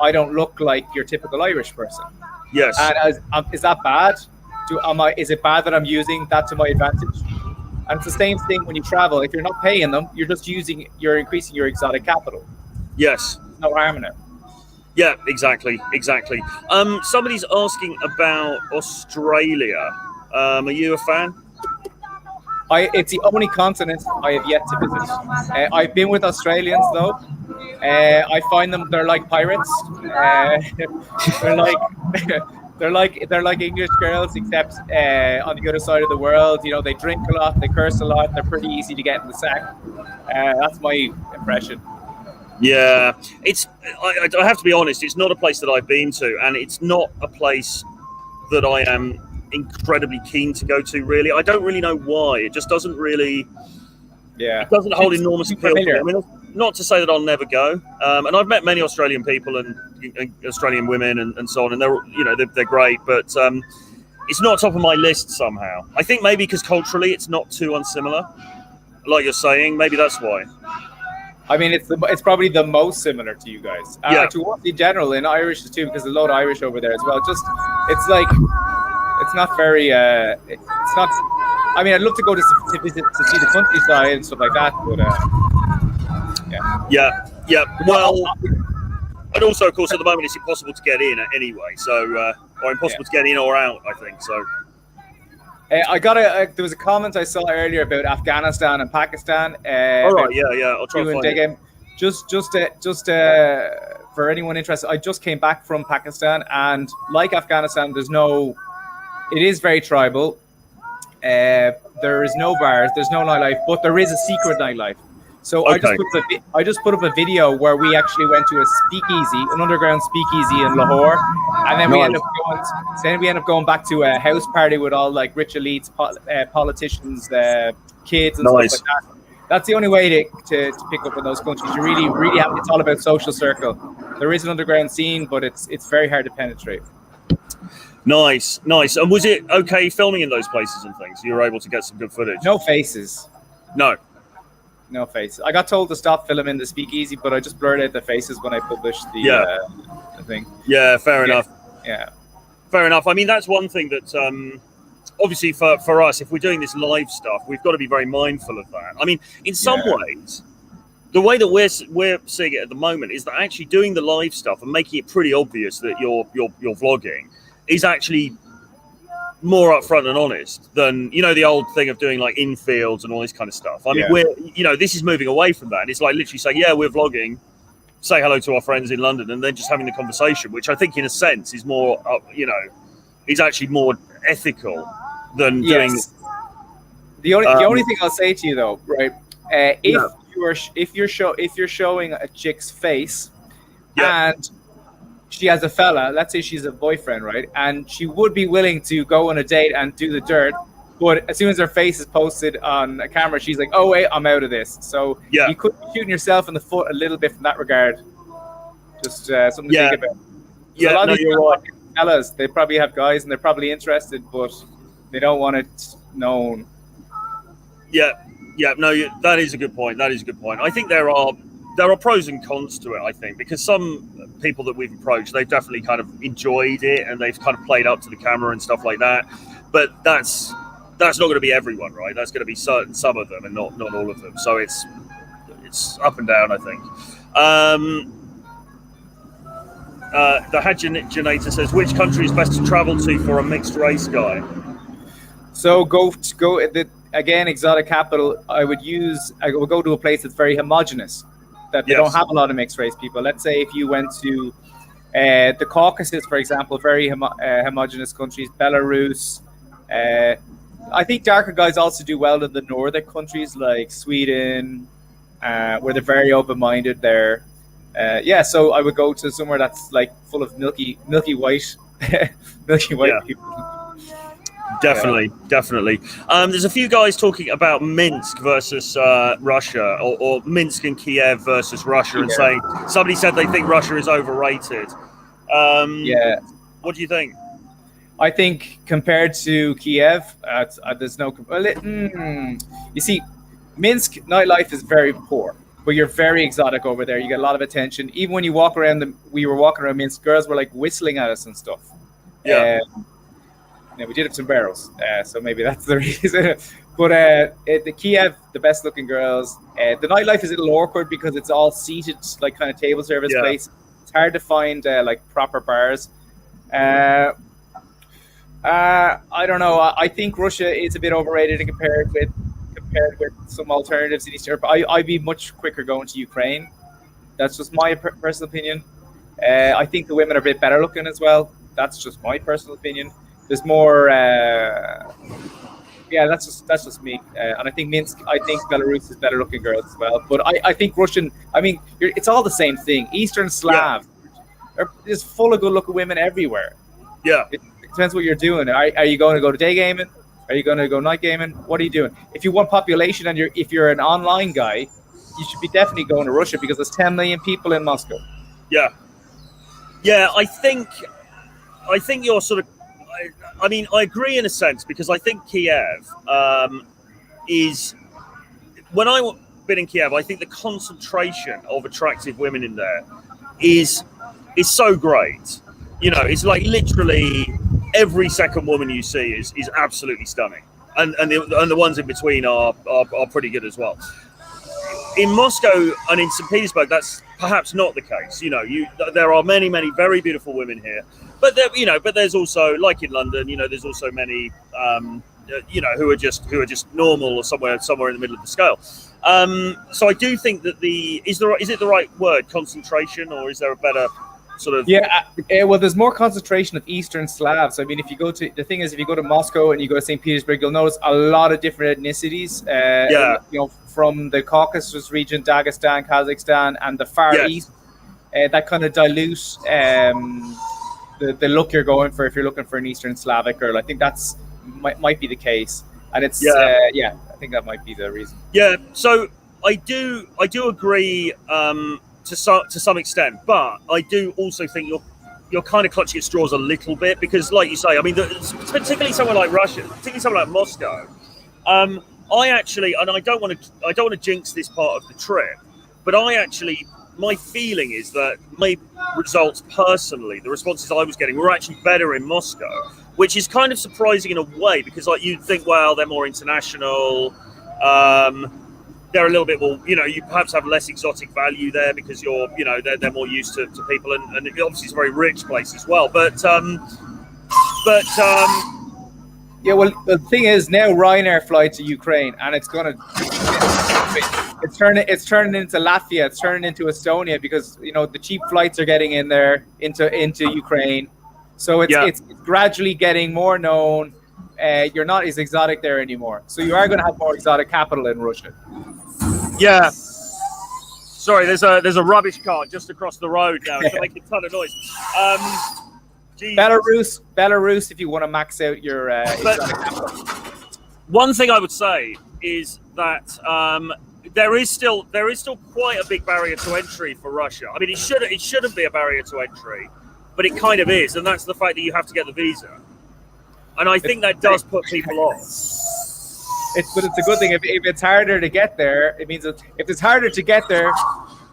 I don't look like your typical Irish person. Yes. And is that bad? Is it bad that I'm using that to my advantage? And it's the same thing when you travel. If you're not paying them, you're increasing your exotic capital. Yes. There's no harm in it. Yeah, exactly. Somebody's asking about Australia. Are you a fan? It's the only continent I have yet to visit. I've been with Australians though. I find they're like pirates. They're like they're like English girls, except on the other side of the world. You know, they drink a lot, they curse a lot, they're pretty easy to get in the sack. That's my impression. Yeah, I have to be honest, it's not a place that I've been to, and it's not a place that I am incredibly keen to go to, really. I don't really know why. It just doesn't really... Yeah. It doesn't hold enormous appeal to me. I mean, not to say that I'll never go. And I've met many Australian people and Australian women and so on, and they're great, but it's not top of my list somehow. I think maybe because culturally it's not too unsimilar. Like you're saying, maybe that's why. I mean, it's probably the most similar to you guys. Actually, in general, in Irish too, because there's a lot of Irish over there as well. Just, it's like, it's not very, it's not, I mean, I'd love to go to visit, to see the countryside and stuff like that, but yeah. Well, and also, of course, at the moment, it's impossible to get in anyway, so, or impossible to get in or out, I think, so. There was a comment I saw earlier about Afghanistan and Pakistan. All right, yeah. I'll try and find it. Just for anyone interested, I just came back from Pakistan, and like Afghanistan, it is very tribal. There is no bars, there's no nightlife, but there is a secret nightlife. So okay. I just put up a video where we actually went to a speakeasy, an underground speakeasy in Lahore, and then we ended up going back to a house party with all like rich elites, politicians, kids, and stuff like that. That's the only way to pick up in those countries. You really have. It's all about social circle. There is an underground scene, but it's very hard to penetrate. Nice. And was it okay filming in those places and things? You were able to get some good footage. No faces. No faces. I got told to stop filming the speakeasy, but I just blurred out the faces when I published the thing. Yeah, fair enough. Yeah. Fair enough. I mean, that's one thing that obviously for us, if we're doing this live stuff, we've got to be very mindful of that. I mean, in some ways, the way that we're seeing it at the moment is that actually doing the live stuff and making it pretty obvious that you're vlogging is actually more upfront and honest than, the old thing of doing like infields and all this kind of stuff. I mean, this is moving away from that. It's like literally saying, we're vlogging, say hello to our friends in London, and then just having the conversation, which I think in a sense is more, is actually more ethical than doing. The only thing I'll say to you though, right? If you're showing a chick's face and she has a fella, let's say she's a boyfriend, right? And she would be willing to go on a date and do the dirt, but as soon as her face is posted on a camera, she's like, oh wait, I'm out of this. So you could be shooting yourself in the foot a little bit from that regard. Just something to think about. So a lot of these fellas, they probably have guys and they're probably interested, but they don't want it known. That is a good point. I think there are pros and cons to it, I think, because some people that we've approached, they've definitely kind of enjoyed it and they've kind of played up to the camera and stuff like that. But that's not going to be everyone, right? That's going to be some of them and not all of them. So it's up and down, I think. The Hajjanator says, which country is best to travel to for a mixed race guy? So go again, exotic capital. I would go to a place that's very homogenous, that they don't have a lot of mixed race people. Let's say if you went to the Caucasus, for example, very homogenous countries, Belarus. I think darker guys also do well in the northern countries like Sweden, where they're very open-minded there. So I would go to somewhere that's like full of milky white people. Definitely. There's a few guys talking about Minsk versus Russia, or Minsk and Kiev versus Russia, and saying somebody said they think Russia is overrated. What do you think? I think compared to Kiev, there's no. You see, Minsk nightlife is very poor, but you're very exotic over there. You get a lot of attention. Even when you walk around, we were walking around Minsk, girls were like whistling at us and stuff. We did have some barrels, so maybe that's the reason. But the Kiev, the best looking girls. The nightlife is a little awkward because it's all seated, like kind of table service place. It's hard to find like proper bars. I don't know. I think Russia is a bit overrated compared with some alternatives in Eastern Europe. I'd be much quicker going to Ukraine. That's just my personal opinion. I think the women are a bit better looking as well. that's just my personal opinion. There's more. Yeah, that's just me. And I think Minsk. I think Belarus is better looking girls as well. But I think Russian. I mean, it's all the same thing. Eastern Slav. There's full of good looking women everywhere. Yeah. It depends what you're doing. Are you going to go to day gaming? Are you going to go night gaming? What are you doing? If you want population and if you're an online guy, you should be definitely going to Russia because there's 10 million people in Moscow. Yeah. Yeah, I think you're sort of. I mean, I agree in a sense because I think Kiev is. When I've been in Kiev, I think the concentration of attractive women in there is so great. You know, it's like literally every second woman you see is absolutely stunning, and the ones in between are pretty good as well. In Moscow and in St. Petersburg, that's perhaps not the case. You know, there are many very beautiful women here, but there's also, like in London, you know, there's also many you know, who are just normal or somewhere in the middle of the scale. So I do think that is it the right word, concentration, or is there a better sort of? Yeah, well, there's more concentration of Eastern Slavs. I mean, if you go to Moscow and you go to St. Petersburg, you'll notice a lot of different ethnicities. You know, from the Caucasus region, Dagestan, Kazakhstan, and the Far East. That kind of dilutes the look you're going for if you're looking for an Eastern Slavic girl. I think that's might be the case, and it's I think that might be the reason. Yeah, so I do agree to some extent, but I do also think you're kind of clutching at straws a little bit because, like you say, I mean, particularly somewhere like Russia, particularly somewhere like Moscow. I actually, and I don't want to jinx this part of the trip, but my feeling is that my results personally, the responses I was getting were actually better in Moscow, which is kind of surprising in a way because like you'd think, well, they're more international, they're a little bit more, you know, you perhaps have less exotic value there because they're more used to people, and obviously it's a very rich place as well. Yeah, well, the thing is now Ryanair fly to Ukraine, and it's turning into Latvia, it's turning into Estonia because you know the cheap flights are getting in there into Ukraine, so it's gradually getting more known. You're not as exotic there anymore, so you are going to have more exotic capital in Russia. Yeah. Sorry, there's a rubbish cart just across the road now. It's making a ton of noise. Belarus, if you want to max out your exotic capital. One thing I would say is that there is still quite a big barrier to entry for Russia. I mean, it shouldn't be a barrier to entry, but it kind of is, and that's the fact that you have to get the visa. And I think that does put people off. But it's a good thing. If it's harder to get there, it means that if it's harder to get there,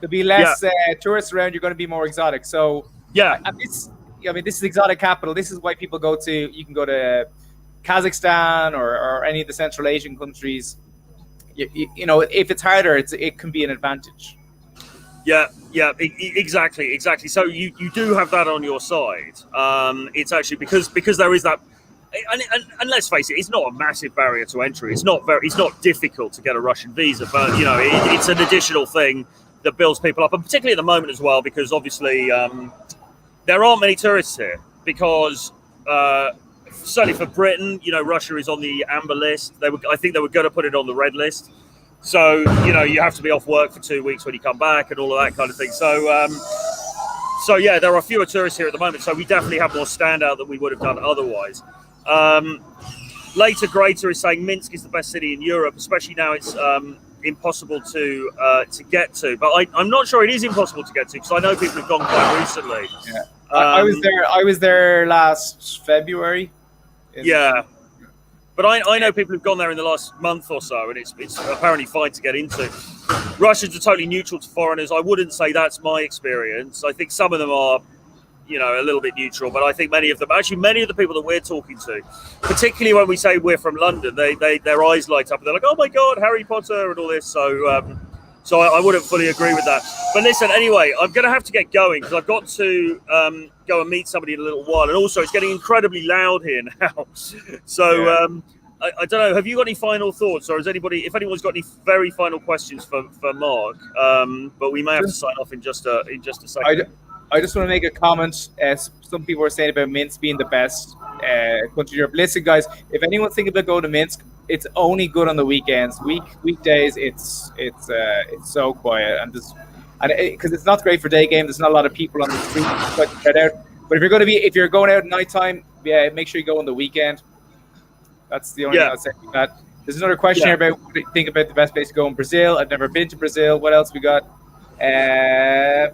there'll be less tourists around. You're going to be more exotic. So this is exotic capital. This is why people go to. You can go to Kazakhstan or any of the Central Asian countries. You know, if it's harder, it can be an advantage. Yeah, exactly. So you do have that on your side. It's actually because there is that. And let's face it, it's not a massive barrier to entry. It's not difficult to get a Russian visa, but you know, it's an additional thing that builds people up, and particularly at the moment as well, because obviously there aren't many tourists here. Because certainly for Britain, you know, Russia is on the amber list. I think they were going to put it on the red list. So you know, you have to be off work for 2 weeks when you come back, and all of that kind of thing. So yeah, there are fewer tourists here at the moment. So we definitely have more standout than we would have done otherwise. Later Greater is saying Minsk is the best city in Europe, especially now it's impossible to get to. But I'm not sure it is impossible to get to because I know people have gone quite recently. Yeah, I was there last February. But I know people who've gone there in the last month or so, and it's apparently fine to get into. Russians are totally neutral to foreigners. I wouldn't say that's my experience. I think some of them are, you know, a little bit neutral, but I think many of the people that we're talking to, particularly when we say we're from London, their eyes light up and they're like, oh my God, Harry Potter and all this. So I wouldn't fully agree with that. But listen, anyway, I'm going to have to get going because I've got to go and meet somebody in a little while. And also it's getting incredibly loud here now. So I don't know, have you got any final thoughts, or if anyone's got any very final questions for Mark, but we may have to sign off in just a second. I just want to make a comment. Some people were saying about Minsk being the best country in Europe. Listen, guys, if anyone's thinking about going to Minsk, it's only good on the weekends. Weekdays, it's so quiet and because it's not great for day game. There's not a lot of people on the street to spread out. But if you're going out at nighttime, yeah, make sure you go on the weekend. That's the only thing I'll say about that. There's another question here about what do you think about the best place to go in Brazil. I've never been to Brazil. What else we got? I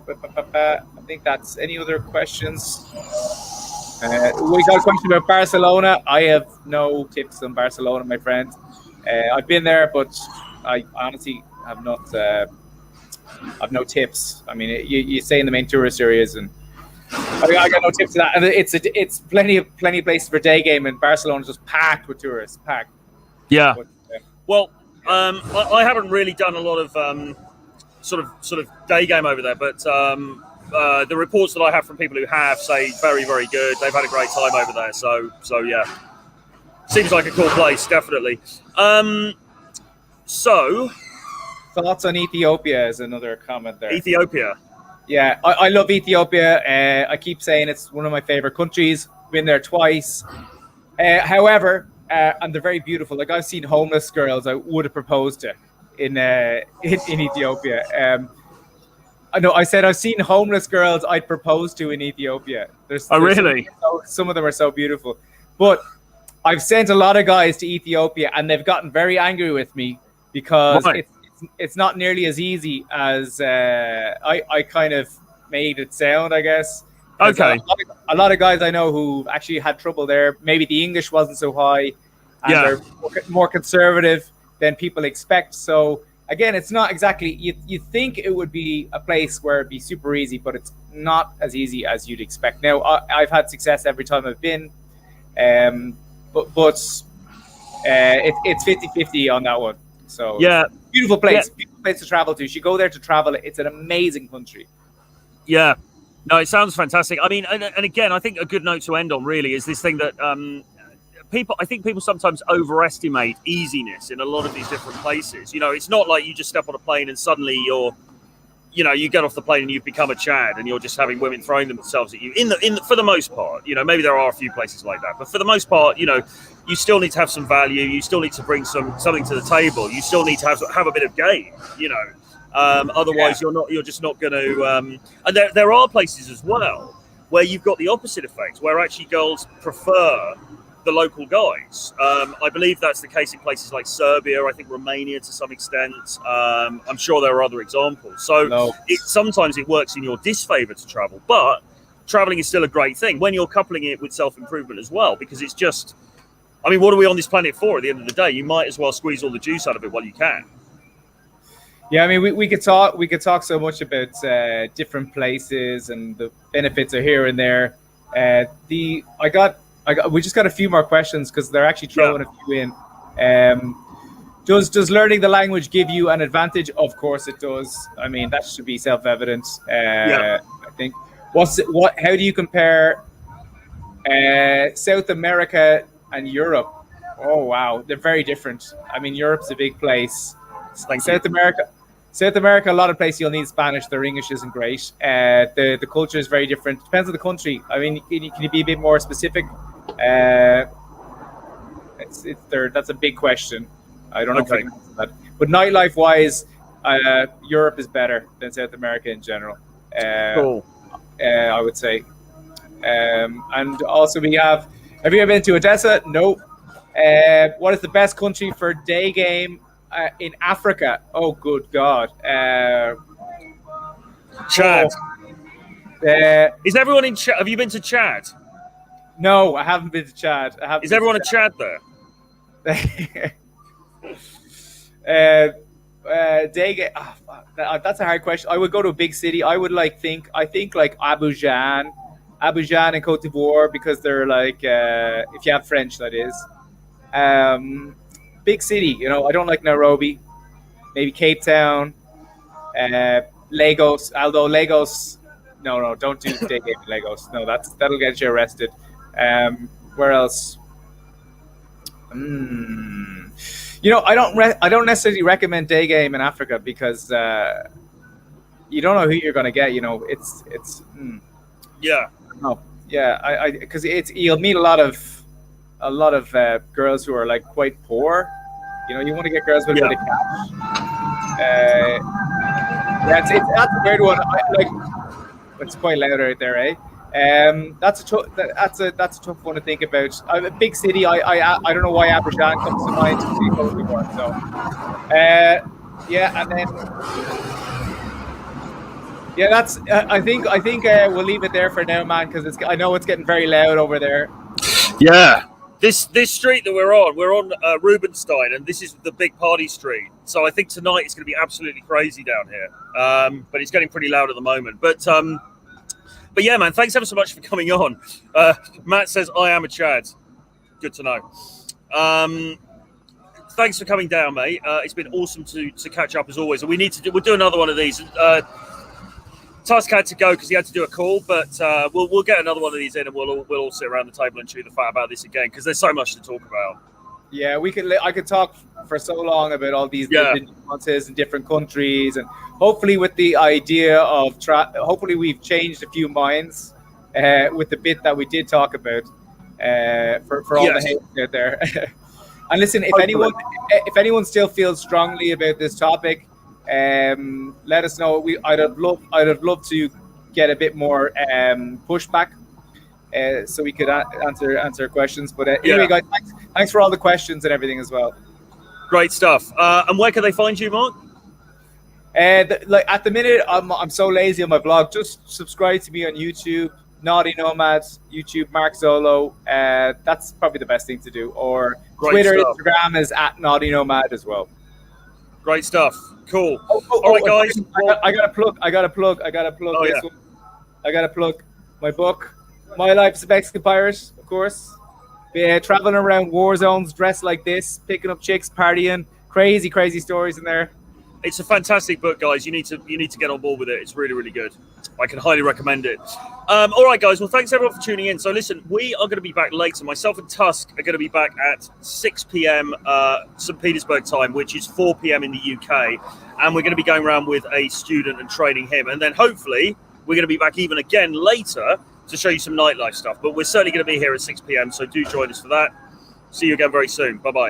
think that's any other questions. We got a question about Barcelona. I have no tips on Barcelona, my friend. I've been there, but I honestly have not. I've no tips. I mean, you stay in the main tourist areas, and I got no tips to that. And it's plenty places for day game, and Barcelona's just packed with tourists. Packed. Yeah. But, well, I haven't really done a lot of sort of day game over there, but the reports that I have from people who have say very, very good. They've had a great time over there. So yeah, seems like a cool place, definitely. So thoughts on Ethiopia is another comment there. Ethiopia. Yeah, I love Ethiopia. I keep saying it's one of my favorite countries. Been there twice. However, and they're very beautiful. Like, I've seen homeless girls I would have proposed to in Ethiopia. I know I said I've seen homeless girls I'd propose to in Ethiopia. Really? Some of them are so beautiful. But I've sent a lot of guys to Ethiopia, and they've gotten very angry with me because it's not nearly as easy as I kind of made it sound, I guess. Okay. A lot of guys I know who actually had trouble there. Maybe the English wasn't so high, and they're more conservative than people expect. So again, it's not exactly. You think it would be a place where it'd be super easy, but it's not as easy as you'd expect. Now, I've had success every time I've been, but it's 50-50 on that one. So yeah, beautiful place to travel to. You should go there to travel. It's an amazing country. Yeah. No, it sounds fantastic. I mean, and again, I think a good note to end on really is this thing that I think people sometimes overestimate easiness in a lot of these different places. You know, it's not like you just step on a plane and suddenly you get off the plane and you've become a Chad and you're just having women throwing themselves at you. For the most part, maybe there are a few places like that, but for the most part, you still need to have some value. You still need to bring something to the table. You still need to have a bit of game. Otherwise, you're just not going to. And there are places as well where you've got the opposite effect, where actually girls prefer the local guys. I believe that's the case in places like Serbia. I think Romania to some extent. I'm sure there are other examples. So sometimes it works in your disfavor to travel, but traveling is still a great thing when you're coupling it with self-improvement as well, because it's just. I mean, what are we on this planet for? At the end of the day, you might as well squeeze all the juice out of it while you can. Yeah, I mean, we could talk so much about different places and the benefits are here and there. We just got a few more questions because they're actually throwing a few in. Does learning the language give you an advantage? Of course it does. I mean, that should be self-evident. I think. How do you compare South America and Europe? Oh wow, they're very different. I mean, Europe's a big place. Like South America, a lot of places you'll need Spanish. Their English isn't great. The culture is very different. Depends on the country. I mean, can you be a bit more specific? That's a big question. I don't know if I can answer that. But nightlife wise, Europe is better than South America in general. Cool. I would say. And also we have you ever been to Odessa? No. What is the best country for day game? In Africa, oh good God, Chad. Is everyone in Chad? Have you been to Chad? No, I haven't been to Chad. Is everyone in Chad there? Day game. That's a hard question. I would go to a big city. I think like Abidjan in Cote d'Ivoire, because they're like if you have French, that is. Big city, I don't like Nairobi, maybe Cape Town, Lagos. Although Lagos, no, don't do day game in Lagos. No, that'll get you arrested. Where else? I don't necessarily recommend day game in Africa because you don't know who you're going to get. Yeah. No. Yeah, I because you'll meet a lot of girls who are like quite poor. You know, you want to get girls with a bit of cash. That's a weird one. It's quite loud out there, eh? That's a tough one to think about. A big city. I don't know why Aberdeen comes to mind. So, yeah, and then yeah, that's. I think we'll leave it there for now, man, because I know it's getting very loud over there. Yeah. This street that we're on Rubenstein, and this is the big party street. So I think tonight it's going to be absolutely crazy down here. But it's getting pretty loud at the moment. But yeah, man, thanks ever so much for coming on. Matt says I am a Chad. Good to know. Thanks for coming down, mate. It's been awesome to catch up as always. And we'll do another one of these. Tusk had to go because he had to do a call, but we'll get another one of these in, and we'll all sit around the table and chew the fat about this again because there's so much to talk about. Yeah, I could talk for so long about all these nuances in different countries, and hopefully with the idea of hopefully we've changed a few minds with the bit that we did talk about for all the hate out there. And listen, if anyone still feels strongly about this topic, let us know. I'd have loved to get a bit more pushback, so we could answer questions. But anyway, guys, thanks for all the questions and everything as well. Great stuff. And where can they find you, Mark? At the minute, I'm so lazy on my blog. Just subscribe to me on YouTube, Naughty Nomads, YouTube, Mark Zolo. That's probably the best thing to do. Or Twitter, Instagram is at Naughty Nomad as well. Great stuff. Cool. All right, guys. I got to plug this one. I got to plug my book, My Life as a Mexican Pirate, of course. Traveling around war zones, dressed like this, picking up chicks, partying, crazy stories in there. It's a fantastic book, guys. You need to get on board with it. It's really, really good. I can highly recommend it. All right, guys. Well, thanks everyone for tuning in. So listen, we are going to be back later. Myself and Tusk are going to be back at 6 p.m. St. Petersburg time, which is 4 p.m. in the UK. And we're going to be going around with a student and training him. And then hopefully we're going to be back even again later to show you some nightlife stuff. But we're certainly going to be here at 6 p.m. So do join us for that. See you again very soon. Bye-bye.